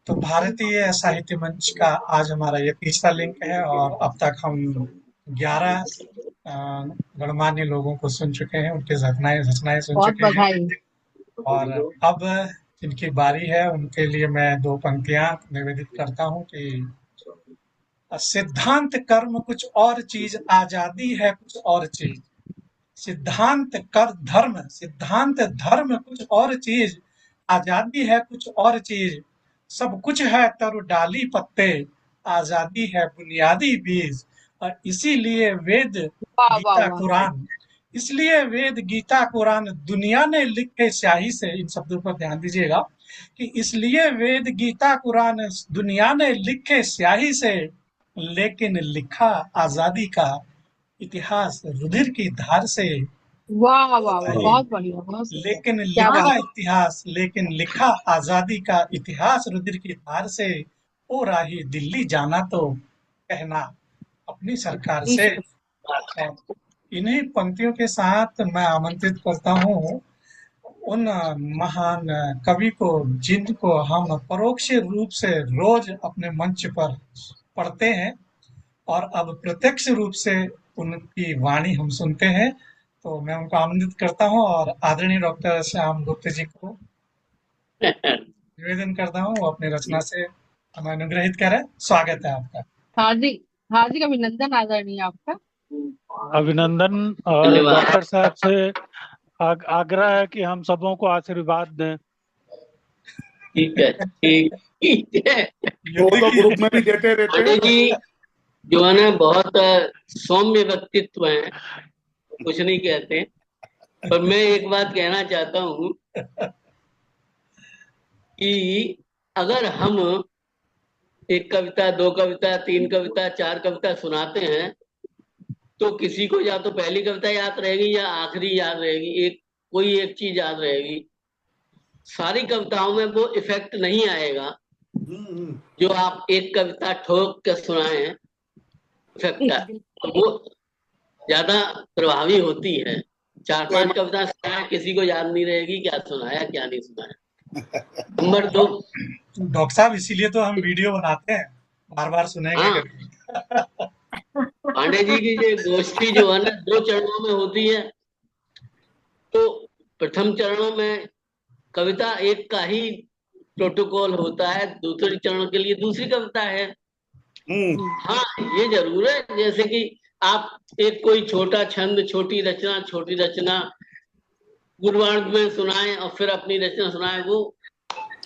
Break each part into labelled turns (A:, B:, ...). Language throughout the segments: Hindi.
A: तो भारतीय साहित्य मंच का आज हमारा ये तीसरा लिंक है और अब तक हम 11 गणमान्य लोगों को सुन चुके हैं, उनकी रचनाएं रचनाएं सुन
B: बहुत
A: चुके हैं।
B: बधाई।
A: और अब जिनकी बारी है उनके लिए मैं दो पंक्तियां निवेदित करता हूँ कि सिद्धांत कर्म कुछ और चीज, आजादी है कुछ और चीज। सिद्धांत धर्म कुछ और चीज, आजादी है कुछ और चीज। सब कुछ है तरु डाली पत्ते, आजादी है बुनियादी बीज। और इसीलिए वेद
B: वाह वाह
A: गीता
B: वाह।
A: कुरान इसलिए वेद गीता कुरान दुनिया ने लिखे स्याही से, इन शब्दों पर ध्यान दीजिएगा कि इसलिए वेद गीता कुरान दुनिया ने लिखे स्याही से, लेकिन लिखा आजादी का इतिहास रुधिर की धार से।
B: वाह वाह वाह,
A: बताइए,
B: बहुत बढ़िया, बहुत सुंदर। क्या बात।
A: लेकिन लिखा आजादी का इतिहास रुधिर की धार से। ओ राही दिल्ली जाना तो कहना अपनी सरकार से। और इन्हीं पंक्तियों के साथ मैं आमंत्रित करता हूँ उन महान कवि को जिनको हम परोक्ष रूप से रोज अपने मंच पर पढ़ते हैं और अब प्रत्यक्ष रूप से उनकी वाणी हम सुनते हैं। तो मैं उनको आमंत्रित करता हूँ और आदरणीय डॉक्टर श्याम गुप्त जी को निवेदन करता हूँ वो अपनी रचना से हमें अनुग्रहित करें। स्वागत है आपका।
B: हार्दिक हार्दिक अभिनंदन आदरणीय आपका।
C: अभिनंदन। और
D: धन्यवाद।
C: डॉक्टर साहब से आग्रह है कि हम सबों को आशीर्वाद दें।
D: ठीक है, ठीक है।
E: वो तो ग्रुप में भी देते रहते
D: पांडे
E: हैं।
D: जी जो है ना बहुत सौम्य व्यक्तित्व हैं, कुछ नहीं कहते। पर मैं एक बात कहना चाहता हूँ कि अगर हम एक कविता, दो कविता, तीन कविता, चार कविता सुनाते हैं तो किसी को या तो पहली कविता याद रहेगी या आखिरी याद रहेगी, कोई एक चीज याद रहेगी। सारी कविताओं में वो इफेक्ट नहीं आएगा जो आप एक कविता ठोक के सुनाए हैं। इफेक्ट वो ज्यादा प्रभावी होती है। चार पांच कविता सुनाए, किसी को याद नहीं रहेगी क्या सुनाया क्या नहीं सुनाया। नंबर दो,
A: डॉक्टर साहब इसीलिए तो हम वीडियो बनाते हैं, बार बार सुनेंगे
D: हाँ,
A: करके।
D: पांडे जी की ये गोष्ठी जो है ना 2 चरणों में होती है। तो प्रथम चरणों में कविता एक का ही प्रोटोकॉल होता है, दूसरे चरण के लिए दूसरी कविता है। हाँ, ये जरूर है जैसे कि आप एक कोई छोटा छंद, छोटी रचना गुरुवार में सुनाएं और फिर अपनी रचना सुनाएं, वो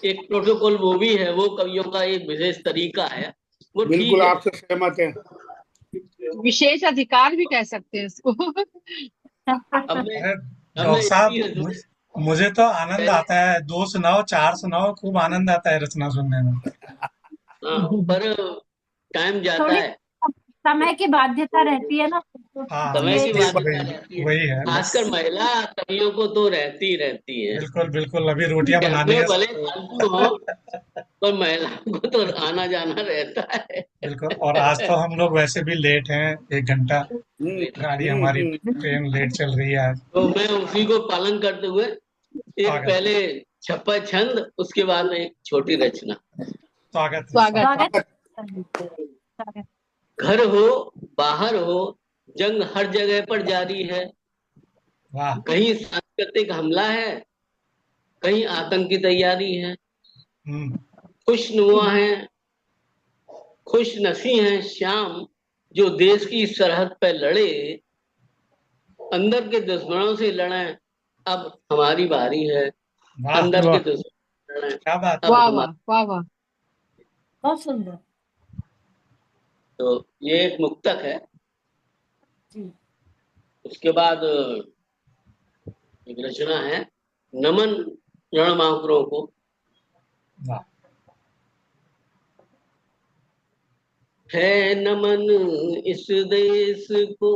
D: एक प्रोटोकॉल वो भी है, वो कवियों का एक विशेष तरीका है, वो
E: बिल्कुल
D: ठीक
E: आपसे सहमत है।
B: विशेष अधिकार भी कह सकते हैं इसको।
D: है।
A: अरे डॉक्टर साहब, मुझे तो आनंद आता है, 2 सुनाओ 4 सुनाओ, खूब आनंद आता है रचना सुनने में।
D: पर टाइम जाता
F: थोड़ी
D: है,
F: समय की बाध्यता रहती है ना,
A: हाँ,
D: समय की
A: बस
D: बाध्यता रहती है,
A: वही है बस।
D: खासकर महिला कवियों को तो रहती है।
A: बिल्कुल बिल्कुल, अभी रोटियां
D: घर
A: बनानी
D: में
A: है
D: भले
A: सबको।
D: फालतू हो पर महिलाओं को तो आना जाना रहता है।
A: बिल्कुल, और आज तो हम लोग वैसे भी लेट हैं, 1 घंटा गाड़ी हमारी ट्रेन लेट चल रही है आज।
D: तो मैं उसी को पालन करते हुए एक
A: स्वागत
D: पहले छप्पा छंद, उसके बाद एक छोटी रचना।
A: स्वागत है।
B: स्वागत।
F: स्वागत।
D: घर हो बाहर हो, जंग हर जगह पर जारी है।
A: वाह।
D: कहीं सांस्कृतिक हमला है, कहीं आतंक की तैयारी है। खुशनुमा है, खुश नसी है श्याम जो देश की सरहद पे लड़े। अंदर के दुश्मनों से लड़े, अब हमारी बारी है।
A: वाह
D: अंदर के दुश्मन लड़े,
A: क्या बात।
D: अब
B: वाह
D: हमारी।
B: वाह वाह वाह,
F: बहुत सुंदर।
D: तो ये एक मुक्तक है।
F: जी।
D: उसके बाद एक रचना है, नमन रणमांकुरों को।
A: वाह।
D: है नमन इस देश को,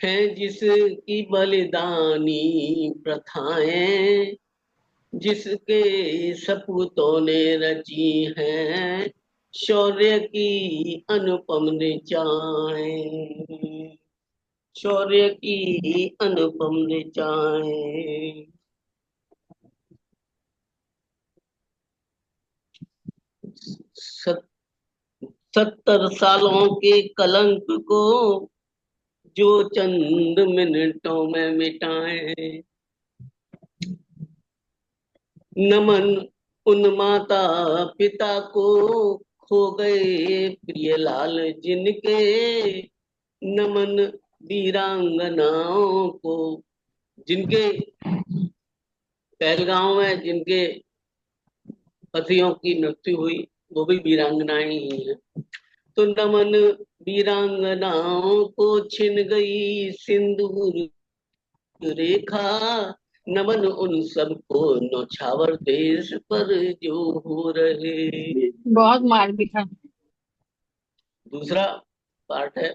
D: है जिसकी बलिदानी प्रथाएं, जिसके सपूतों ने रची हैं शौर्य की अनुपम ऋचाएं। शौर्य की अनुपम ऋचाएं। 70 सालों के कलंक को जो चंद मिनटों में मिटाए। नमन उन माता पिता को खो गए प्रिय लाल जिनके, नमन वीरांगनाओं को जिनके पहलगांव में जिनके पतियों की मृत्यु हुई, वो भी वीरांगनाएं ही हैं। तो नमन वीरांगनाओं को छिन गई सिंदूर रेखा, नमन उन सबको नौछावर देश पर जो हो रहे।
B: बहुत मार दिखा।
D: दूसरा पार्ट है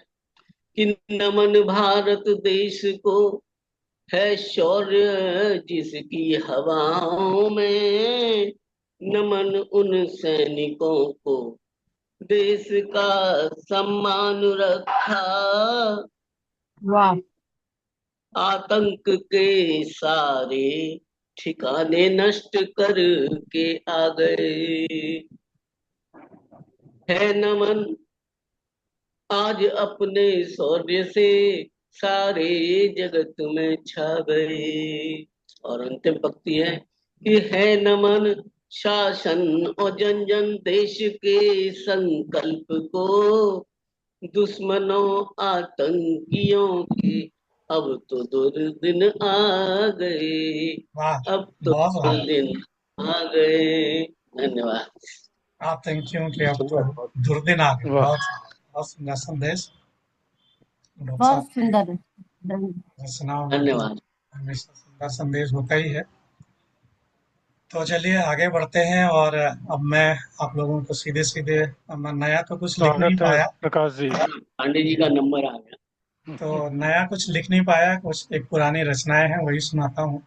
D: कि नमन भारत देश को है शौर्य जिसकी हवाओं में, नमन उन सैनिकों को देश का सम्मान रखा,
B: वाह।
D: आतंक के सारे ठिकाने नष्ट करके आ गए। है नमन आज अपने शौर्य से सारे जगत में छा गए। और अंतिम पंक्ति है कि है नमन शासन और जन जन देश के संकल्प को, दुश्मनों आतंकियों के अब तो दुर्दिन आ गए,
A: वाह,
D: अब तो
A: बहुत वाह।
D: दुर्दिन आ गए। धन्यवाद।
A: आतंकियों के अब तो दुर्दिन आ गए।
C: वाह।
A: बहुत सुंदर संदेश। डॉक्टर
F: बहुत
A: साहब
F: सुंदर है।
A: रचनाओं में
D: धन्यवाद।
A: हमेशा सुंदर संदेश होता ही है। तो चलिए आगे बढ़ते हैं, और अब मैं आप लोगों को सीधे सीधे, मैं नया तो कुछ लिख नहीं
C: स्वागत है
A: पाया,
C: प्रकाश जी।
D: पांडे जी का नंबर आ गया।
A: तो नया कुछ लिख नहीं पाया, कुछ एक पुरानी रचनाएं हैं वही सुनाता हूँ।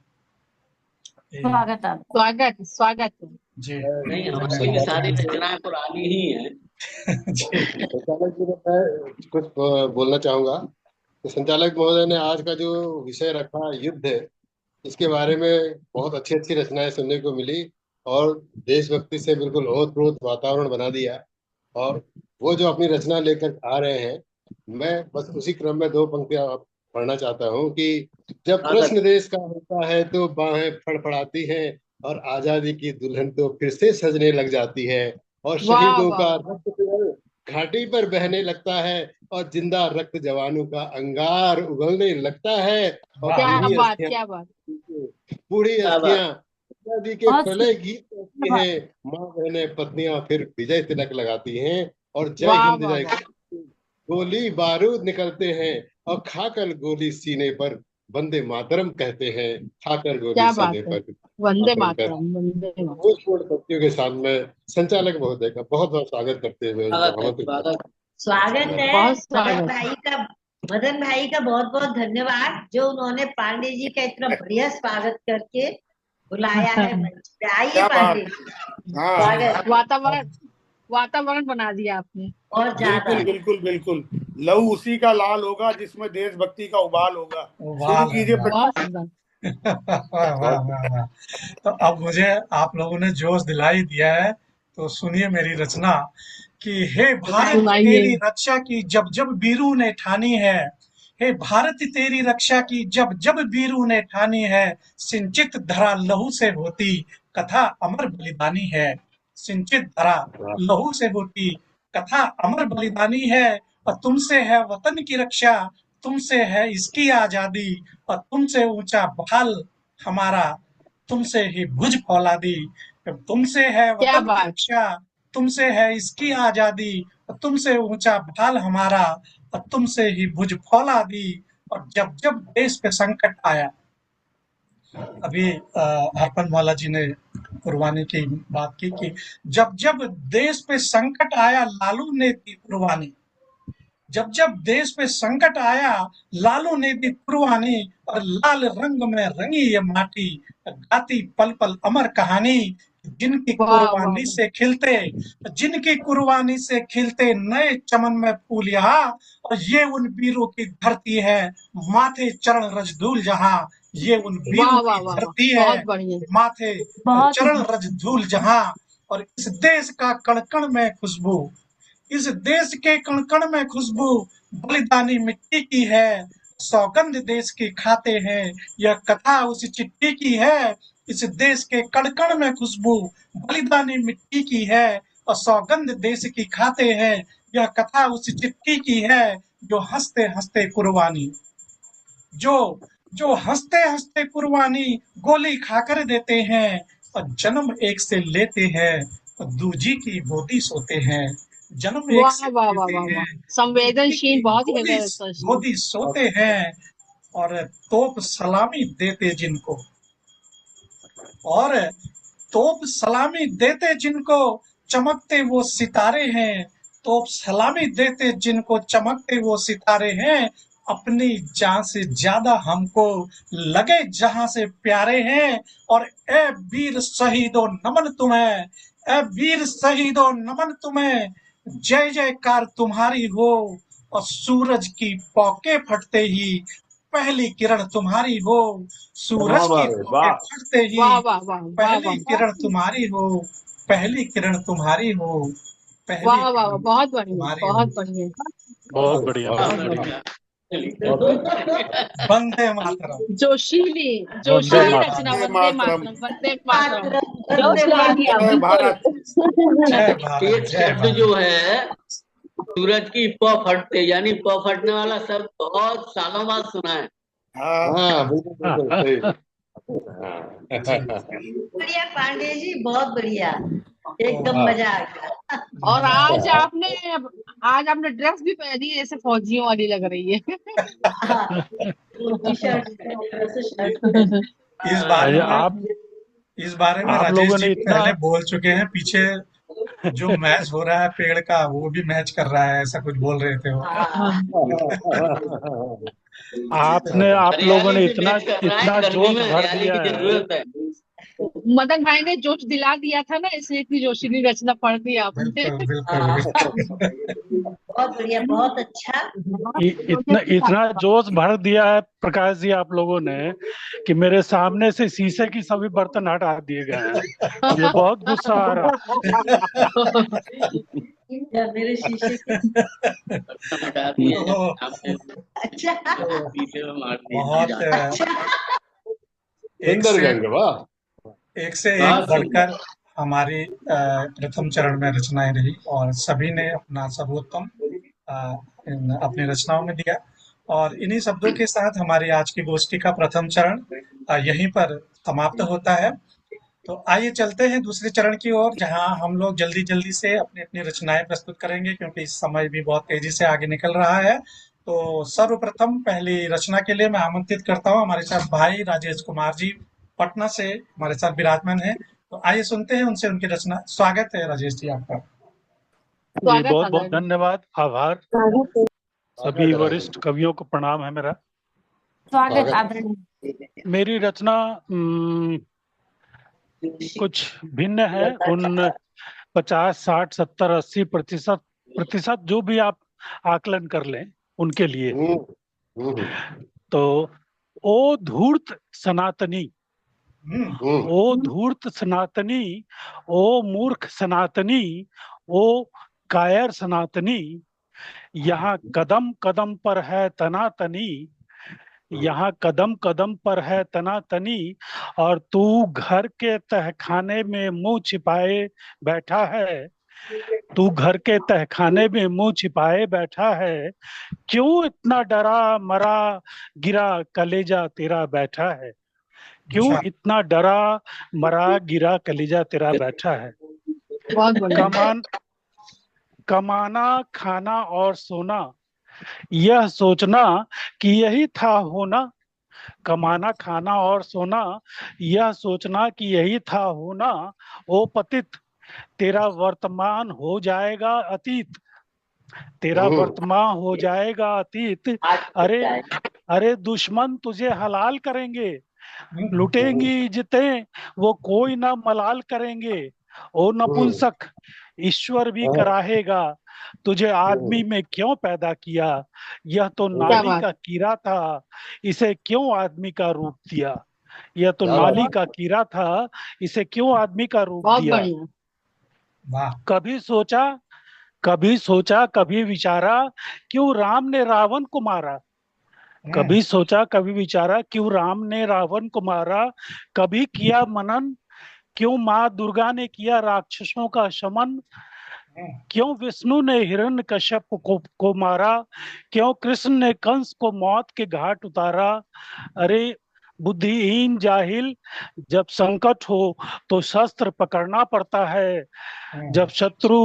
F: स्वागत है।
B: स्वागत स्वागत।
A: जी
D: नहीं, हमारी भी सारी रचनाएं पुरानी ही हैं।
A: जी
G: संचालक जी मैं कुछ बोलना चाहूंगा। तो संचालक महोदय ने आज का जो विषय रखा युद्ध, इसके बारे में बहुत अच्छी अच्छी रचनाएं सुनने को मिली और देशभक्ति से बिल्कुल ओतप्रोत वातावरण बना दिया। और वो जो अपनी रचना लेकर आ रहे हैं, मैं बस उसी क्रम में 2 पंक्तियां पढ़ना चाहता हूँ कि जब प्रश्न देश का होता है तो बाहें फड़फड़ाती हैं और आजादी की दुल्हन तो फिर से सजने लग जाती है, और
B: वाह
G: शहीदों
B: वाह
G: का रक्त घाटी पर बहने लगता है और जिंदा रक्त जवानों का अंगार उगलने लगता है, और
A: वाह।
B: क्या
G: बूढ़ी
B: बात
G: अस्थियां
B: क्या बात।
G: बूढ़ी
D: क्या बात।
G: अस्थियां आजादी के
F: बहुत
G: प्रलय गीत गाती हैं, माँ बहनें पत्नियां फिर विजय तिलक लगाती हैं और जय
B: वाह
G: हिंद
B: वाह
G: जय
B: वाह।
G: गोली बारूद निकलते हैं और खाकर गोली सीने पर वंदे मातरम कहते हैं, खाकर गोली
B: क्या बात
G: सीने
B: है।
G: पर
B: वंदे
G: मातरम कहते हैं।
B: मातरम वंदे मातरम।
G: जोशपूर्ण पंक्तियों के साथ में संचालक महोदय का बहुत बहुत स्वागत करते हुए उनको आमंत्रित करते हैं।
H: स्वागत है।
B: बहुत
H: मदन
B: स्वागत।
H: भाई का बहुत बहुत धन्यवाद, जो उन्होंने पांडे जी का इतना बढ़िया स्वागत करके बुलाया है मंच पे। आइए
E: क्या
H: पांडे
E: बात।
H: जी,
E: हाँ
H: स्वागत।
B: वातावरण बना दिया आपने।
H: और ज्यादा
E: बिल्कुल बिल्कुल बिल्कुल। लहू उसी का लाल होगा जिसमें देशभक्ति का उबाल होगा।
A: उबाल
E: शुरू कीजिए।
A: होगा।
B: बहुत सुंदर।
A: वाह वाह वाह वाह। तो अब मुझे आप लोगों ने जोश दिला ही दिया है, तो सुनिए मेरी रचना कि हे भारत
B: सुनाइए।
A: तेरी रक्षा की जब जब वीरू ने ठानी है, हे भारत तेरी रक्षा की जब जब वीरू ने ठानी है, सिंचित धरा लहू से होती कथा अमर बलिदानी है। सिंचित धरा लहू से होती कथा अमर बलिदानी है, और तुमसे है वतन की रक्षा, तुमसे है इसकी आजादी, और तुमसे ऊंचा बहाल हमारा, तुमसे ही भुज फौलादी। तुमसे है
B: क्या
A: वतन की
B: बात।
A: रक्षा, तुमसे है इसकी आजादी, और तुमसे ऊंचा बहाल हमारा, और तुमसे ही भुज फौलादी। और जब जब देश पे संकट आया, अभी अर्पण मौला जी ने कुर्बानी की बात की कि जब जब देश पे संकट आया लालू ने दी कुर्बानी, जब जब देश पे संकट आया लालू ने दी कुर्बानी, और लाल रंग में रंगी ये माटी, गाती पल पल अमर कहानी। जिनकी
B: वाह वाह
A: कुर्बानी से खिलते, जिनकी कुर्बानी से खिलते नए चमन में फूल यहाँ, और ये उन वीरों की धरती है माथे चरण रजधूल जहाँ। ये उन वीरों
B: वाह
A: की
B: वाह वाह वाह।
A: धरती
B: बहुत
A: है
B: बढ़िया।
A: माथे
F: बहुत
A: चरण रजधूल जहाँ। और इस देश का कण-कण में खुशबू, इस देश के कण-कण में खुशबू बलिदानी मिट्टी की है, सौगंध देश की खाते हैं, यह कथा उस चिट्ठी की है। इस देश के कण-कण में खुशबू बलिदानी मिट्टी की है और सौगंध देश की खाते हैं, यह कथा उस चिट्ठी की है। जो हंसते-हंसते कुर्बानी, जो हंसते-हंसते कुर्बानी गोली खाकर देते हैं और जन्म एक से लेते हैं और दूजी की गोदी सोते हैं। जन्म एक
B: वाह
A: से
B: वाह वाह
A: लेते
B: वाह वाह,
A: हैं,
B: संवेदनशील, बहुत ही
A: गोदी
B: हृदय स्पर्शी।
A: गोदी सोते हैं और तोप सलामी देते जिनको, और तोप सलामी देते जिनको चमकते वो सितारे हैं, तोप सलामी देते जिनको चमकते वो सितारे हैं। अपनी जान से ज्यादा हमको लगे जहां से प्यारे हैं। और ए वीर शहीदों नमन तुम्हें, ए वीर शहीदों नमन तुम्हें, जय जयकार तुम्हारी हो और सूरज की पौके फटते ही पहली किरण तुम्हारी हो, सूरज की पौके फटते ही
B: वाह वाह वाह वाह
A: पहली
B: वाह
A: किरण तुम्हारी हो, पहली किरण तुम्हारी हो, पहली
B: वाह वाह वाह,
A: किरण
B: बहुत बढ़िया,
A: तुम्हारी हो।
B: बहुत बढ़िया,
C: बहुत बढ़िया,
B: बहुत
C: बहुत बढ़िया।
B: बढ़िया।
A: वंदे मातरम।
B: जोशीली
C: वंदे
B: जोशीली
C: मातरम।
B: रचना,
E: वंदे
B: वंदे
E: मातरम।
B: मातरम, वंदे मातरम।
H: वंदे
B: जोश ला दिया,
E: जय
B: बिल्कुल।
E: भारत।
A: जय भारत,
D: एक
A: जय
D: शब्द
A: भारत।
D: जो है सूरज की प फटते, यानी प फटने वाला शब्द बहुत सालों बाद सुना है।
G: हाँ बिल्कुल सही।
H: बढ़िया पांडे जी, बहुत बढ़िया, एकदम मजा आ गया।
B: और आज आपने ड्रेस भी पहनी है, जैसे फौजियों वाली लग रही है।
H: टी शर्ट
A: इस बारे में
C: आप आप
A: राजेश
C: लोगों
A: जी
C: ने इतना
A: पहले बोल चुके हैं। पीछे जो मैच हो रहा है पेड़ का, वो भी मैच कर रहा है, ऐसा कुछ बोल रहे थे वो।
C: आप लोगों ने
D: हरियाली से
C: इतना
D: मैच कर रहा है,
C: इतना
D: गर्मी
C: जोश
D: में
C: भर
D: हरियाली
C: दिया
D: की
C: है।
D: जरूरत है।
B: मदन भाई ने जोश दिला दिया था ना, इसलिए इतनी जोशीली रचना पढ़ दी आपने।
A: बिल्कुल बिल्कुल।
H: बहुत बढ़िया, बहुत अच्छा।
C: इतना जोश भर दिया है प्रकाश जी आप लोगों ने कि मेरे सामने से शीशे की सभी बर्तन हटा दिए गए हैं। मुझे बहुत गुस्सा आ रहा
H: या मेरे शीशे के
D: हटा दिए हैं, आपने
H: अच्छा
D: शीशे में मार दिए।
A: बहुत एक
G: सुंदर
A: से
G: गंग, वाह।
A: एक से एक
D: बहुत
A: बढ़कर हमारी प्रथम चरण में रचनाएं रही और सभी ने अपना सर्वोत्तम अपनी रचनाओं में दिया। और इन्हीं शब्दों के साथ हमारी आज की गोष्ठी का प्रथम चरण यहीं पर समाप्त होता है। तो आइए चलते हैं दूसरे चरण की ओर, जहां हम लोग जल्दी जल्दी से अपनी अपनी रचनाएं प्रस्तुत करेंगे, क्योंकि इस समय भी बहुत तेजी से आगे निकल रहा है। तो सर्वप्रथम पहली रचना के लिए मैं आमंत्रित करता हूं हमारे साथ भाई राजेश कुमार जी, पटना से हमारे साथ विराजमान है। तो आइए सुनते हैं उनसे उनकी रचना। स्वागत है राजेश जी आपका।
C: जी, बहुत बहुत धन्यवाद, आभार। सभी वरिष्ठ कवियों को प्रणाम है मेरा।
F: स्वागत आदरणीय।
C: मेरी रचना कुछ भिन्न है उन 50, 60, 70, 80% जो भी आप आकलन कर लें उनके लिए। तो ओ धूर्त सनातनी, ओ धूर्त सनातनी, ओ मूर्ख सनातनी, ओ कायर सनातनी, यहाँ कदम कदम पर है तनातनी, यहाँ कदम कदम पर है तनातनी, और तू घर के तहखाने में मुंह छिपाए बैठा है, तू घर के तहखाने में मुंह छिपाए बैठा है, क्यों इतना डरा मरा गिरा कलेजा तेरा बैठा है, क्यों इतना डरा मरा गिरा कलेजा तेरा बैठा है। कमाना खाना और सोना, यह सोचना कि यही था होना, कमाना खाना और सोना, यह सोचना कि यही था होना, ओ पतित तेरा वर्तमान हो जाएगा अतीत, तेरा वर्तमान हो जाएगा अतीत। अरे दुश्मन तुझे हलाल करेंगे, लुटेंगी इज्जतें वो कोई ना मलाल करेंगे, ओ नपुंसक ईश्वर भी कराहेगा, तुझे आदमी में क्यों पैदा किया, यह तो नाली का कीड़ा था, इसे क्यों आदमी का रूप दिया, यह तो नाली का कीड़ा था, इसे क्यों आदमी का रूप दिया।
A: वाह।
C: कभी सोचा कभी विचारा, क्यों राम ने रावण को मारा। कभी सोचा कभी विचारा, क्यों राम ने रावण को मारा। कभी किया मनन, क्यों माँ दुर्गा ने किया राक्षसों का शमन। क्यों विष्णु ने हिरण्यकश्यप को मारा। क्यों कृष्ण ने कंस को मौत के घाट उतारा। अरे बुद्धिहीन जाहिल, जब संकट हो तो शस्त्र पकड़ना पड़ता है। जब शत्रु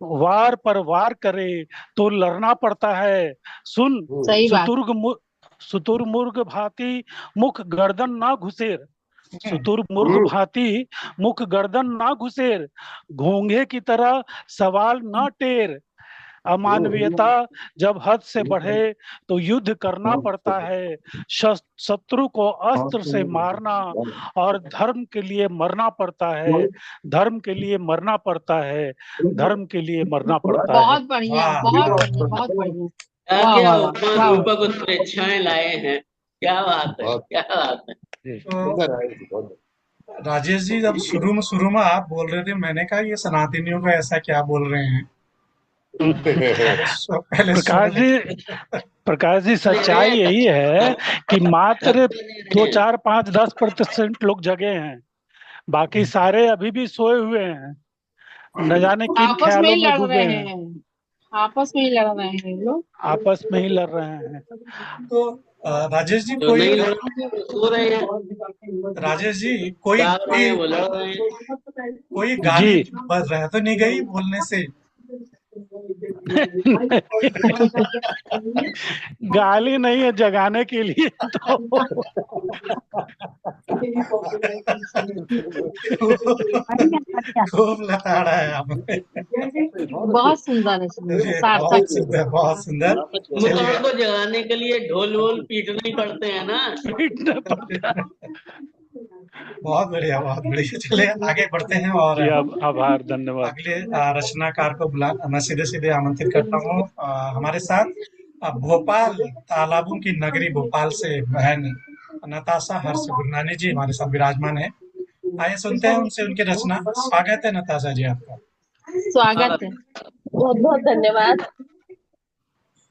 C: वार पर वार करे तो लड़ना पड़ता है। सुन
B: सही बात।
C: शुतुरमुर्ग भांति मुख गर्दन ना घुसेर। शुतुरमुर्ग भांति मुख गर्दन ना घुसेर। घोंघे की तरह सवाल ना टेर। अमानवीयता जब हद से बढ़े तो युद्ध करना पड़ता है। शत्रु को अस्त्र से मारना और धर्म के लिए मरना पड़ता है। धर्म के लिए मरना पड़ता है। धर्म के लिए मरना पड़ता है।
B: बहुत बढ़िया, बहुत बढ़िया, बहुत बढ़िया। वाह
D: क्या
B: वाह वाह।
D: रूपक उत्प्रेक्षाएं लाए हैं। क्या बात है, क्या बात है।
A: तो राजेश जी, जब शुरू में आप बोल रहे थे, मैंने कहा ये सनातनियों का ऐसा क्या बोल रहे हैं। पहले
C: प्रकाश जी सच्चाई यही है कि मात्र 2, 4, 5, 10% लोग जगे हैं। बाकी सारे अभी भी सोए हुए हैं, न जाने किन
B: आपस में
C: ख्यालों
B: ही
C: में
B: लड़
C: डूबे
B: रहे
C: हैं।
B: हैं, आपस में ही लड़ रहे हैं लोग।
C: आपस में ही लड़ रहे हैं।
A: तो राजेश जी,
D: जो नहीं लड़ रहे हैं वो सो रहे हैं।
A: राजेश जी, कोई
D: जाग रहे हैं वो लड़ रहे हैं।
A: कोई गाली रह तो नहीं गई बोलने से।
C: गाली नहीं है, जगाने के लिए। तो
A: खूब लताड़ा है आपने।
B: बहुत सुंदर है, सार्थक
A: बहुत सुंदर, बहुत सुंदर।
D: मुकाम को जगाने के लिए ढोल वोल पीटने पड़ते हैं ना।
A: बहुत बढ़िया, बहुत बढ़िया। चले आगे बढ़ते हैं और
C: आभार, धन्यवाद।
A: अगले रचनाकार को मैं सीधे सीधे आमंत्रित करता हूँ हमारे साथ। भोपाल, तालाबों की नगरी भोपाल से बहन नताशा हर्ष गुरनानी जी हमारे साथ विराजमान है। आइए सुनते हैं उनसे उनकी रचना। स्वागत है नताशा जी आपका।
B: स्वागत है।
I: बहुत बहुत धन्यवाद।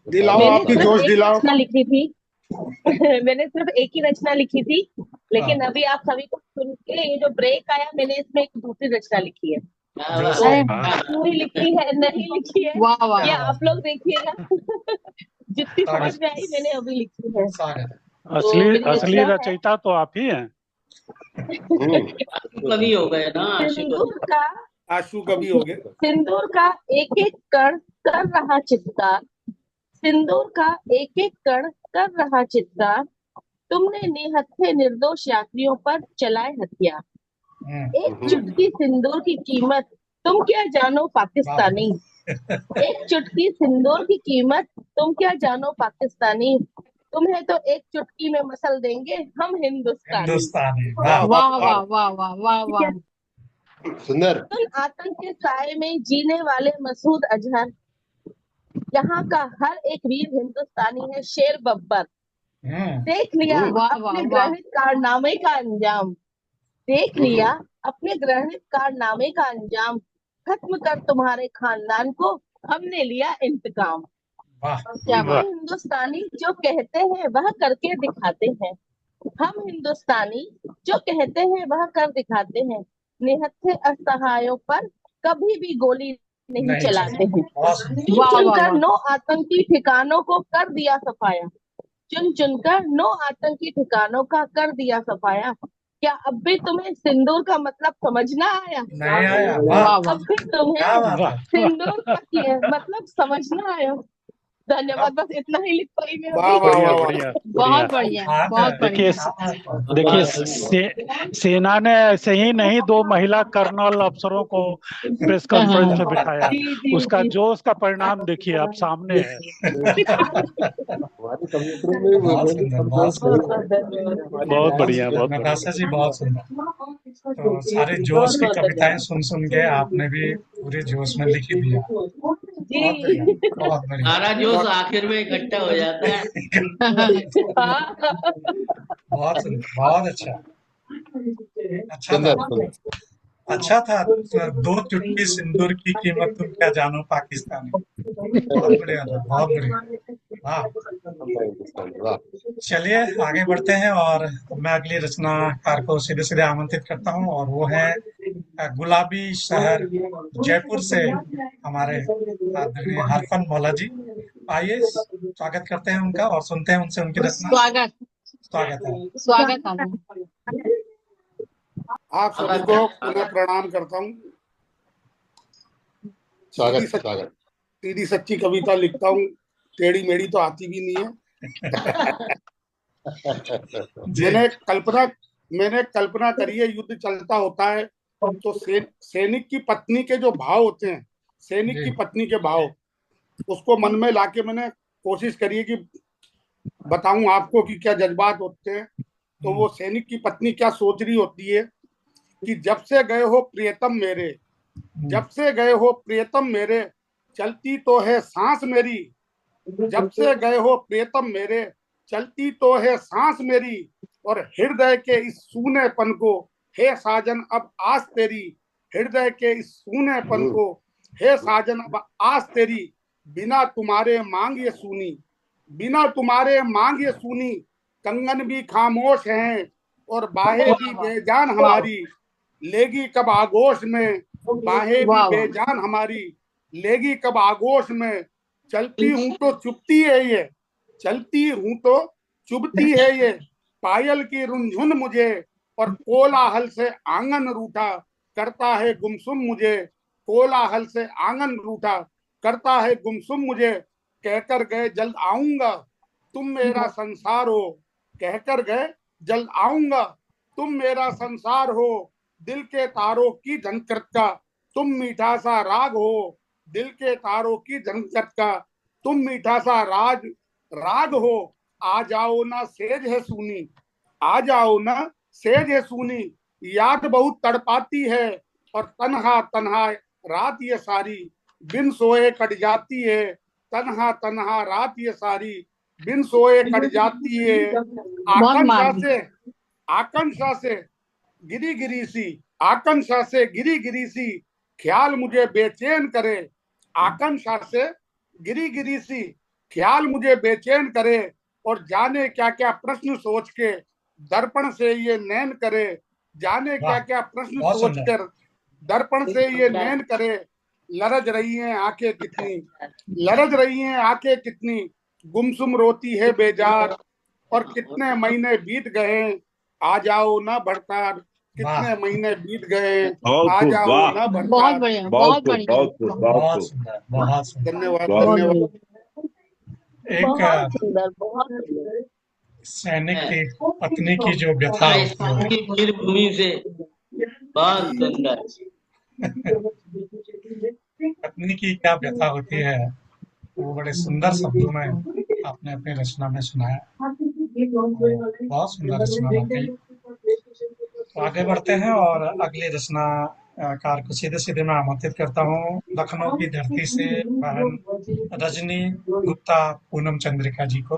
E: दिलाओ आपकी जोश दिलाओ।
I: रचना लिखी थी। मैंने सिर्फ एक ही रचना लिखी थी, लेकिन अभी आप सभी को सुन के ये जो ब्रेक आया, मैंने इसमें एक दूसरी रचना लिखी है। पूरी लिखी है नहीं लिखी है,
B: वाह वाह।
I: ये आप लोग देखिएगा। जितनी समझ में आई मैंने अभी लिखी है।
C: असली रचयिता तो आप ही हैं।
D: कभी हो गए ना
E: आंसू कभी हो गए।
I: सिंदूर का एक एक कण कर रहा चित्कार। सिंदूर का एक एक कण कर रहा चित्कार। तुमने निहत्थे निर्दोष यात्रियों पर चलाए हथियार। एक चुटकी सिंदूर की कीमत तुम क्या जानो पाकिस्तानी। एक चुटकी सिंदूर की कीमत तुम क्या जानो पाकिस्तानी। तुम्हें तो एक चुटकी में मसल देंगे हम हिंदुस्तानी।
B: वाह वाह वाह वाह वाह वाह।
G: सुंदर।
I: आतंक के साए में जीने वाले मसूद अजहर। यहाँ का हर एक वीर हिंदुस्तानी है शेर बब्बर। देख लिया अपने ग्रहित कारनामे का अंजाम। देख लिया अपने ग्रहित कारनामे का अंजाम। खत्म कर तुम्हारे खानदान को हमने लिया इंतकाम। हम हिंदुस्तानी जो कहते हैं वह करके दिखाते हैं। हम हिंदुस्तानी जो कहते हैं वह कर दिखाते हैं। निहत्थे असहायों पर कभी भी गोली नहीं चलाते हैं। चुनकर 9 आतंकी ठिकानों को कर दिया सफाया। चुनकर 9 आतंकी ठिकानों का कर दिया सफाया। क्या अब भी तुम्हें सिंदूर का मतलब समझना आया?
A: नहीं आया।
I: अब भी तुम्हें सिंदूर का मतलब समझना आया? धन्यवाद, बस इतना ही लिख पाई मैं।
B: बहुत बढ़िया, बहुत बढ़िया।
C: देखिए सेना ने ऐसे ही नहीं 2 महिला कर्नल अफसरों को प्रेस कॉन्फ्रेंस में बिठाया। उसका जोश का परिणाम देखिए आप सामने है। बहुत बढ़िया, बहुत
A: नताशा जी, बहुत सुंदर। तो सारे जोश की कविताएं सुन सुन के आपने भी पूरे जोश में लिख दिया। बहुत बढ़िया।
D: सारा जोश आखिर में इकट्ठा हो जाता है।
A: बहुत सुंदर, बहुत अच्छा। अच्छा था। अच्छा था। 2 चुटकी सिंदूर की कीमत तुम क्या जानो पाकिस्तानी। बहुत बढ़िया था, बहुत बढ़िया। वाह।
G: वाह।
A: चलिए आगे बढ़ते हैं और मैं अगली रचनाकार को सीधे सीधे आमंत्रित करता हूँ और वो है गुलाबी शहर जयपुर से हमारे आदरणीय हरफन मौला जी। आइए स्वागत करते हैं उनका और सुनते हैं उनसे उनकी रचना।
B: स्वागत
A: स्वागत है।
B: स्वागत है।
E: आप सभी को पुनः प्रणाम करता हूँ।
G: स्वागत।
E: सीधी सच्ची कविता लिखता हूँ, टेढ़ी मेढ़ी तो आती भी नहीं है। मैंने कल्पना करी है, युद्ध चलता होता है तो सैनिक की पत्नी के जो भाव होते हैं, सैनिक की पत्नी के भाव, उसको मन में लाके मैंने कोशिश करी है कि बताऊं आपको कि क्या जज्बात होते हैं। तो वो सैनिक की पत्नी क्या सोच रही होती है कि जब से गए हो प्रियतम मेरे, जब से गए हो प्रियतम मेरे, चलती तो है सांस मेरी। जब से गए हो प्रियतम मेरे, चलती तो है सांस मेरी। और हृदय के इस सूनेपन को, हे साजन अब आस तेरी। हृदय के इस सूनेपन को, हे साजन अब आस तेरी। बिना तुम्हारे मांग ये सुनी, बिना तुम्हारे मांग ये सुनी। कंगन भी खामोश हैं और बाहें भी बेजान हमारी। लेगी कब आगोश में, बाहें भी बेजान हमारी। लेगी कब आगोश में, चलती हूं तो चुपती है ये, चलती हूं तो चुभती है ये। पायल की रुंझुन मुझे और कोलाहल से आंगन रूठा करता है गुमसुम मुझे। कोलाहल से आंगन रूठा करता है गुमसुम मुझे। कहकर गए जल्द आऊंगा, तुम मेरा संसार हो। कहकर गए जल्द आऊंगा, तुम मेरा संसार हो। दिल के तारों की झनकत का तुम मीठा सा राग हो। दिल के तारों की झनकत का तुम मीठा सा राग हो। आ जाओ ना सेज है सूनी, आ जाओ ना सेज है सूनी। याद बहुत तड़पाती है और तन्हा तन्हा रात ये सारी। बिन सोए कट जाती है, तन्हा तन्हा रात ये सारी। बिन सोए कट जाती है। आकांक्षा से गिरी गिरी सी, आकांक्षा से गिरी गिरी सी। ख्याल मुझे बेचैन करे, आकांक्षा से गिरी गिरी सी। ख्याल मुझे बेचैन करे और जाने क्या क्या प्रश्न सोच के दर्पण से ये नैन करे। जाने क्या क्या प्रश्न सोच कर दर्पण से ये नैन करे। लरज रही हैं आंखें कितनी, लरज रही हैं आंखें कितनी। गुमसुम रोती है बेजार और कितने महीने बीत गए। आ जाओ ना भड़कार, कितने महीने बीत गए। आ जाओ ना भड़कार।
B: बहुत बढ़िया, बहुत बढ़िया,
A: बहुत सुंदर, बहुत सुंदर।
E: धन्यवाद, धन्यवाद।
A: एक सैनिक की पत्नी की जो व्यथा होती है,
D: भूमि से बहुत सुंदर।
A: पत्नी की क्या व्यथा होती है वो बड़े सुंदर शब्दों में आपने अपनी रचना में सुनाया। बहुत सुंदर रचना वाकई। तो आगे बढ़ते हैं और अगली रचना कार को सीधे सीधे मैं आमंत्रित करता हूँ लखनऊ की धरती से बहन रजनी गुप्ता पूनम चंद्रिका जी को।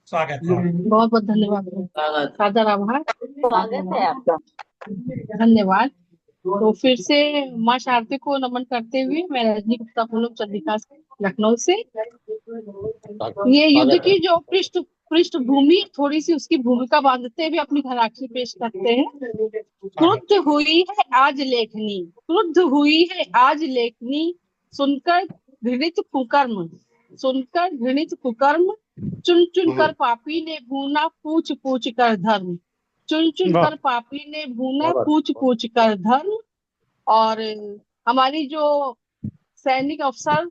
A: स्वागत है।
B: बहुत बहुत धन्यवाद, सादर आभार,
I: स्वागत है आपका।
B: धन्यवाद। तो फिर से माँ शारदे को नमन करते हुए मैं रजनी गुप्ता पूनम चंद्रिका लखनऊ से ये युद्ध की जो पृष्ठभूमि थोड़ी सी उसकी भूमिका बांधते हुए अपनी घराक्षी पेश करते हैं। क्रुद्ध हुई है आज लेखनी, क्रुद्ध हुई है आज लेखनी। सुनकर घृणित कुकर्म, सुनकर घृणित कुकर्म। चुन चुन कर पापी ने भूना पूछ पूछ कर धर्म। चुन चुन कर पापी ने भूना पूछ पूछ कर धर्म। और हमारी जो सैनिक अफसर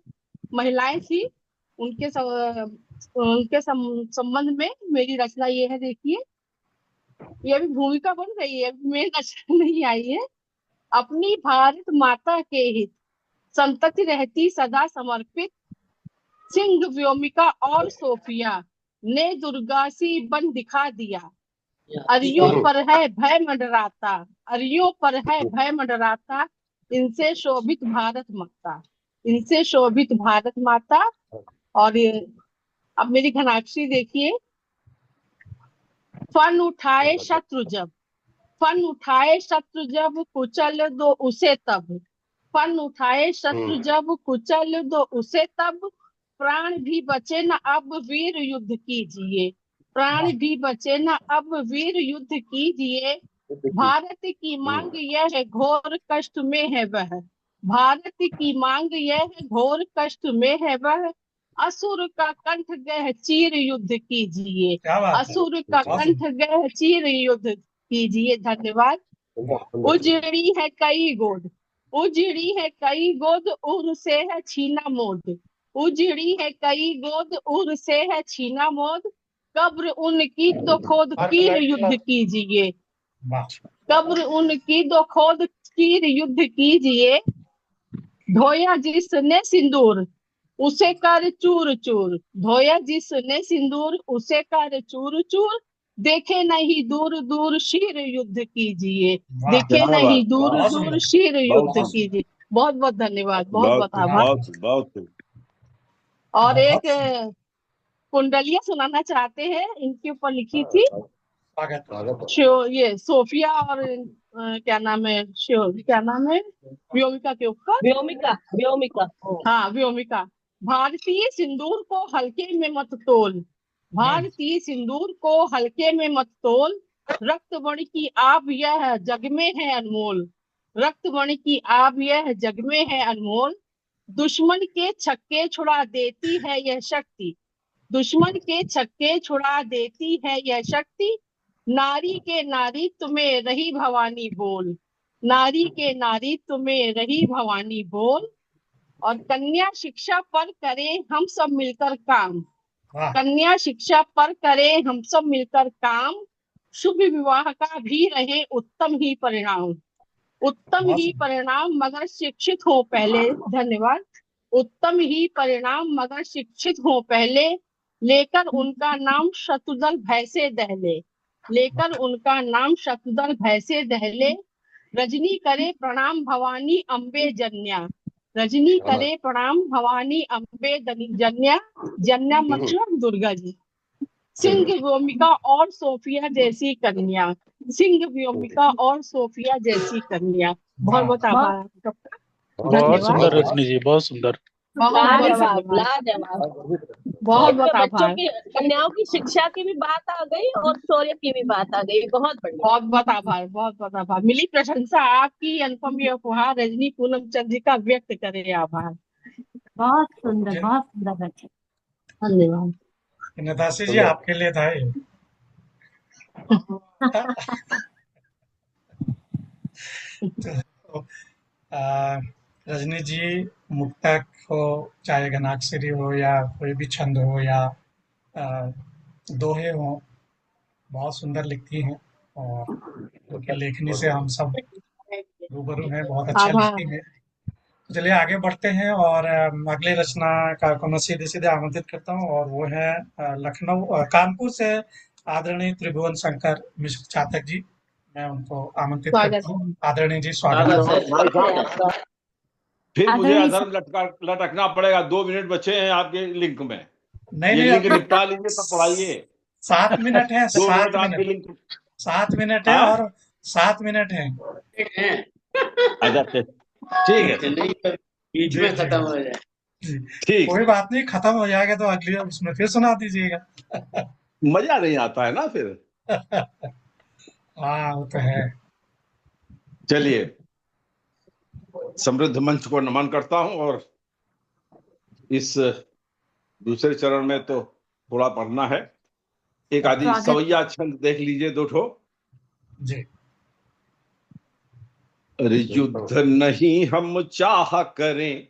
B: महिलाएं थी उनके संबंध में मेरी रचना ये है। देखिए ये अभी भूमिका बन रही है, मेरी रचना नहीं आई है। अपनी भारत माता के हित संतति रहती सदा समर्पित। सिंह व्योमिका और सोफिया ने दुर्गा सी बन दिखा दिया। अरियों पर है भय मंडराता, अरियों पर है भय मंडराता। इनसे शोभित भारत माता, इनसे शोभित भारत माता। और अब मेरी घनाक्षी देखिए। फन उठाए शत्रु जब, फन उठाए शत्रु जब कुचल दो उसे तब, फन उठाए शत्रु जब कुचल दो उसे तब, प्राण भी बचे न अब वीर युद्ध कीजिए, प्राण भी बचे न अब वीर युद्ध कीजिए। भारत की मांग यह है घोर कष्ट में है वह, भारत की मांग यह है घोर कष्ट में है वह, असुर का कंठ गह चीर युद्ध कीजिए, असुर का कंठ गह चीर युद्ध कीजिए। धन्यवाद। उजड़ी है कई गोद, उजड़ी है कई गोद उर से है छीना मोद, उजड़ी है कई गोद उर से है छीना मोद, कब्र उनकी तो खोद कीर युद्ध कीजिए, कब्र उनकी तो खोद कीर युद्ध कीजिए। धोया जिसने सिंदूर उसे कर चूर चूर, धोया जिसने सिंदूर उसे कर चूर चूर, देखे नहीं दूर दूर शीर युद्ध कीजिए, देखे नहीं दूर दूर शीर युद्ध कीजिए। बहुत बहुत धन्यवाद, बहुत बहुत आभार। और एक कुंडलियां सुनाना चाहते हैं, इनके ऊपर लिखी थी ये सोफिया और क्या नाम है, क्या नाम है, व्योमिका के ऊपर।
I: व्योमिका, व्योमिका।
B: हाँ व्योमिका। भारतीय सिंदूर को हल्के में मत तोल, भारतीय सिंदूर को हल्के में मत तोल, रक्तवर्ण की आब यह जग में है अनमोल, रक्तवर्ण की आब यह जग में है अनमोल, दुश्मन के छक्के छुड़ा देती है यह शक्ति, दुश्मन के छक्के छुड़ा देती है यह शक्ति, नारी के नारी तुम्हें रही भवानी बोल, नारी के नारी तुम्हें रही भवानी बोल। और कन्या शिक्षा पर करें हम सब मिलकर काम, कन्या शिक्षा पर करें हम सब मिलकर काम, शुभ विवाह का भी रहे उत्तम ही परिणाम, उत्तम ही परिणाम मगर शिक्षित हो पहले। धन्यवाद। उत्तम ही परिणाम मगर शिक्षित हो पहले, लेकर उनका नाम शत्रुदल भय से दहले, लेकर उनका नाम शत्रुदल भय से दहले, रजनी करे प्रणाम भवानी अम्बे जन्या, रजनी करे प्रणाम भवानी अम्बे जन्या, जन्या मतलब दुर्गा जी। सिंह व्योमिका और सोफिया जैसी कन्या, सिंह व्योमिका और सोफिया जैसी कन्या। बहुत बहुत आभार।
C: बहुत सुंदर रजनी जी, बहुत सुंदर।
I: लाजवाब, लाजवाब।
B: बहुत बहुत
I: बच्चों
B: आभार।
I: की, कन्याओं की शिक्षा की भी बात आ गई और शौर्य की भी बात आ गई। बहुत बढ़िया,
B: बहुत बहुत आभार, बहुत बहुत आभार। मिली प्रशंसा आपकी अनुपम ये उपहार रजनी पूनम चंद्रिका व्यक्त करे आभार।
F: बहुत सुंदर बच्चे।
B: धन्यवाद।
A: नताशी जी आपके लिए था ये। तो, रजनी जी मुक्तक हो, चाहे घनाक्षरी हो या कोई भी छंद हो या दोहे हो, बहुत सुंदर लिखती हैं और उनकी लेखनी से हम सब रूबरू हैं, बहुत अच्छा लिखती हैं। तो चलिए आगे बढ़ते हैं और अगली रचनाकार को मैं सीधे सीधे आमंत्रित करता हूँ और वो है लखनऊ कानपुर से आदरणीय त्रिभुवन शंकर मिश्र चातक जी। मैं उनको आमंत्रित करता हूँ। आदरणीय जी स्वागत।
J: फिर मुझे अधर लटकना पड़ेगा, 2 मिनट बचे हैं आपके लिंक में।
A: नहीं
J: ये
A: नहीं,
J: लिंक निपटा लीजिए तो पढ़ाइए।
A: 7 मिनट है,
J: 2
A: 7
J: मिनट आपके
A: मिनट,
J: लिंक।
A: 7 मिनट है और 7 मिनट है।
J: अच्छा ठीक है,
D: बीच में खत्म हो जाए।
J: ठीक,
A: कोई बात नहीं, खत्म हो जाएगा तो अगली उसमें फिर सुना दीजिएगा।
J: मजा नहीं आता है ना फिर।
A: हाँ वो तो है।
J: चलिए, समृद्ध मंच को नमन करता हूं और इस दूसरे चरण में तो थोड़ा पढ़ना है। एक आदि सवैया छंद देख लीजिए, 2 ठो
A: जी।
J: अरे युद्ध नहीं हम चाह करें,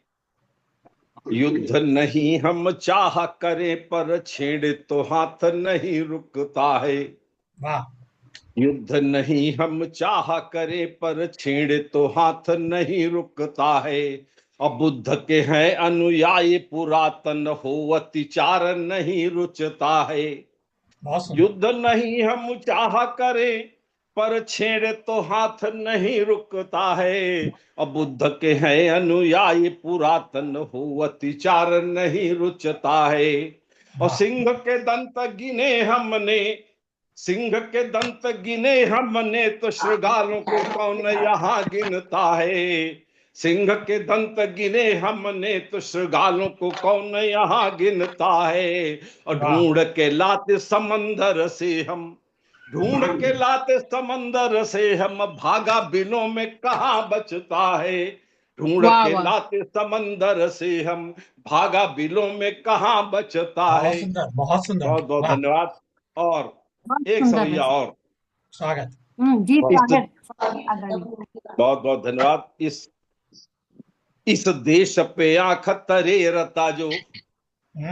J: युद्ध नहीं हम चाह करें, पर छेड़े तो हाथ नहीं रुकता है।
A: वाह।
J: युद्ध नहीं हम चाह करें, पर छेड़े तो हाथ नहीं रुकता है। अब बुद्ध के हैं अनुयायी, पुरातन हो अतिचार नहीं रुचता है। युद्ध नहीं हम चाह करें, पर छेड़े तो हाथ नहीं रुकता है। अब बुद्ध के हैं अनुयायी, पुरातन हो अतिचार नहीं रुचता है। और सिंह के दंत गिने हमने, सिंह के दंत गिने हमने तो शृगालों को कौन यहाँ गिनता है। सिंह के दंत गिने हमने तो शृगालों को कौन यहाँ गिनता है। और ढूंढ के लाते समंदर से हम, ढूंढ के लाते समंदर से हम, भागा बिलों में कहाँ बचता है। ढूंढ के लाते समंदर से हम, भागा बिलों में कहाँ बचता है।
A: बहुत सुंदर,
J: बहुत बहुत धन्यवाद। और एक सवैया और
A: स्वागत
F: जी, स्वागत।
J: बहुत बहुत धन्यवाद। इस देश पे आंख तरे रता जो,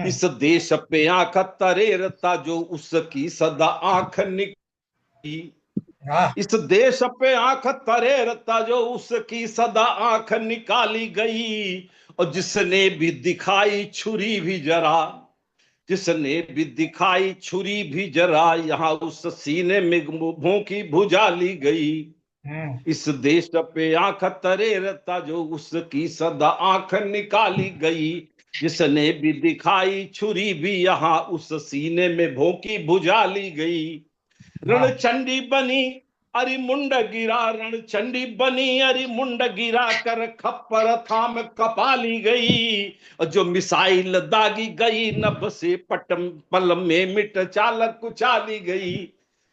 J: इस देश पे आंख तरे रता जो, उसकी सदा आंख निकली। इस देश पे आंख तरे रता जो, उसकी सदा आंख निकाली गई। और जिसने भी दिखाई छुरी भी जरा, जिसने भी दिखाई छुरी भी जरा, यहाँ उस सीने में भोंकी भुजा ली गई। इस देश पे आंख तरे रहता जो, उसकी सदा आंख निकाली गई। जिसने भी दिखाई छुरी भी, यहाँ उस सीने में भोंकी भुजा ली गई। रणचंडी बनी अरि मुंड गिरा, रणचंडी बनी अरि मुंड गिरा कर खप्पर थाम कपाली गई। और जो मिसाइल दागी गई नभ से पटम पल में मिट चालक कुचाली गई।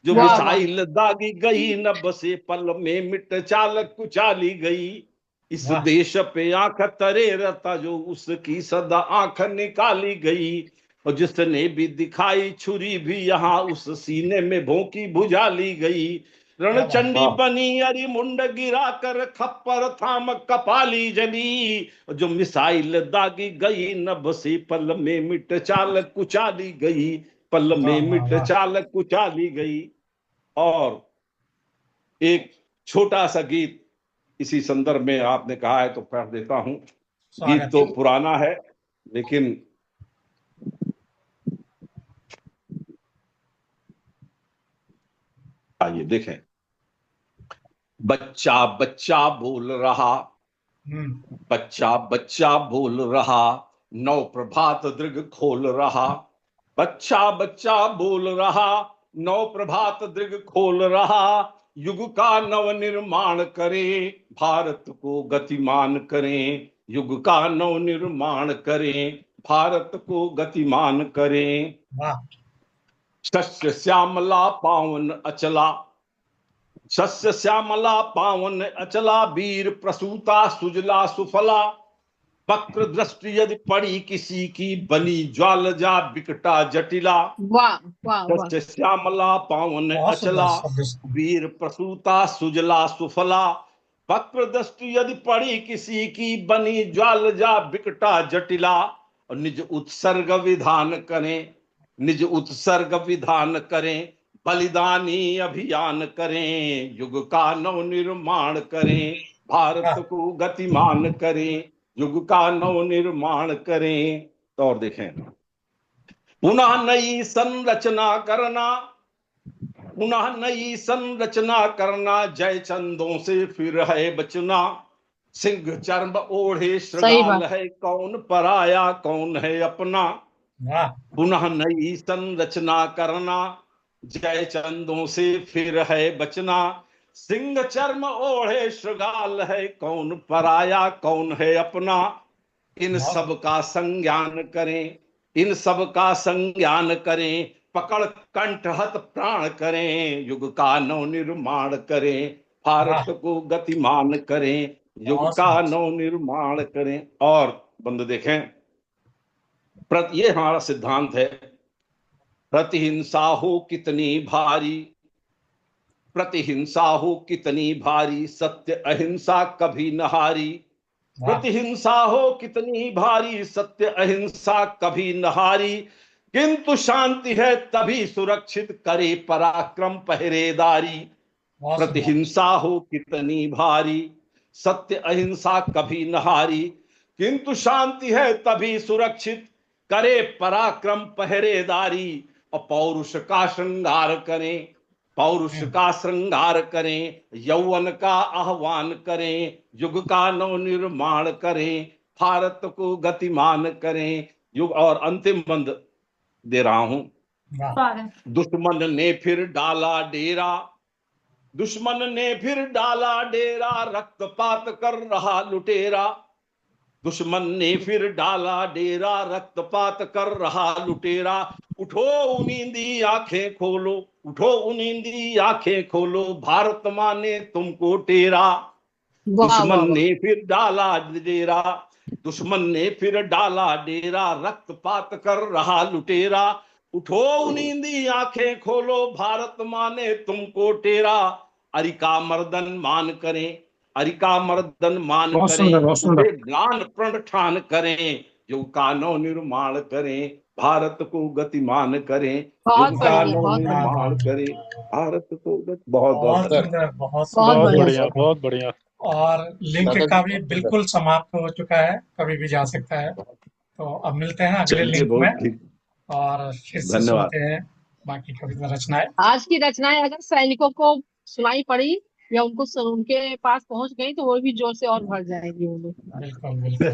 J: जो मिसाइल दागी गई नभ से पल में मिट चालक कुचाली गई। इस देश पे आंख तरे रहता जो, उसकी सदा आंख निकाली गई। और जिसने भी दिखाई छुरी भी, यहाँ उस सीने में भोंकी भुजा ली गई। रणचंडी बनी अरि मुंड गिरा कर खप्पर थाम कपाली जली। जो मिसाइल दागी गई नभ से पल में मिट चालक कुचाली गई, पल में मिट चालक कुचाली गई। और एक छोटा सा गीत इसी संदर्भ में आपने कहा है तो पढ़ देता हूं। गीत तो पुराना है लेकिन आइए देखें। बच्चा बच्चा बोल रहा, बच्चा बच्चा बोल रहा, नौ प्रभात दृग खोल रहा। बच्चा बच्चा बोल रहा, नौ प्रभात दृग खोल रहा। युग का नव निर्माण करें, भारत को गतिमान करें। युग का नव निर्माण करें, भारत को गतिमान करें। शस्य श्यामला पावन अचला, शस्य श्यामला पावन अचला, वीर प्रसूता सुजला सुफला। वक्र दृष्टि यदि पड़ी किसी की, बनी ज्वाल जा बिकटा जटिला। शस्य श्यामला पावन अचला, वीर प्रसूता सुजला सुफला। वक्र दृष्टि यदि पड़ी किसी की, बनी ज्वाल जा बिकटा जटिला। और निज उत्सर्ग विधान करें, निज उत्सर्ग विधान करें, बलिदानी अभियान करें। युग का नव निर्माण करें, भारत को गतिमान करें। युग का नव निर्माण करें। तो और देखें, पुनः नई संरचना करना, पुनः नई संरचना करना। जय चंदों से फिर है बचना, सिंह चर्म ओढ़े श्रृगाल है, कौन पराया कौन है अपना। पुनः नई संरचना करना, जय चंदों से फिर है बचना। सिंह चर्म ओढ़े श्रृगाल है, कौन पराया कौन है अपना। इन सब का संज्ञान करें, इन सब का संज्ञान करें, पकड़ कंठहत प्राण करें। युग का नव निर्माण करें, भारत को गतिमान करें। युग का नव निर्माण करें। और बंद देखें, ये हमारा सिद्धांत है। प्रतिहिंसा हो कितनी भारी, प्रतिहिंसा हो कितनी भारी, सत्य अहिंसा कभी न हारी। प्रतिहिंसा हो कितनी भारी, सत्य अहिंसा कभी न हारी। किंतु शांति है तभी सुरक्षित, करे पराक्रम पहरेदारी। प्रतिहिंसा हो कितनी भारी, सत्य अहिंसा कभी न हारी। किंतु शांति है तभी सुरक्षित, करे पराक्रम पहरेदारी। और पौरुष का श्रृंगार करें, पौरुष का श्रृंगार करें, यौवन का आह्वान करें। युग का नव निर्माण करें, भारत को गतिमान करें। युग और अंतिम बंद दे रहा हूं।
F: स्वागत।
J: दुश्मन ने फिर डाला डेरा, दुश्मन ने फिर डाला डेरा, रक्तपात कर रहा लुटेरा। दुश्मन ने फिर डाला डेरा, रक्तपात कर रहा लुटेरा। उठो नींदी आंखें खोलो, उठो नींदी आंखें खोलो, भारत माँ ने तुमको टेरा। दुश्मन ने फिर डाला डेरा, दुश्मन ने फिर डाला डेरा, रक्तपात कर रहा लुटेरा। उठो नींदी आंखें खोलो, भारत माँ ने तुमको टेरा। अरिका मर्दन मान करें, अरिका मर्दन मान करें, ज्ञान प्रण ठान करें, जो कानून निर्माण करें, भारत को गतिमान करें, जो कानून निर्माण करें, भारत को
A: बहुत सुंदर, बहुत
C: बढ़िया, बहुत बढ़िया।
A: और लिंक का भी बिल्कुल समाप्त हो चुका है, कभी भी जा सकता है। तो अब मिलते हैं अगले लिंक में और फिर से सुनते हैं बाकी कविता रचनाएं।
B: आज की रचनाएं अगर सैनिकों को सुनाई पड़ी या उनके पास पहुंच गई तो वो भी जोर से और भर जाएंगे वो लोग।
A: बिल्कुल बिल्कुल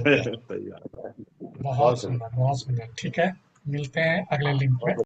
A: बहुत सुंदर, बहुत सुंदर। ठीक है, मिलते हैं अगले लिंक में।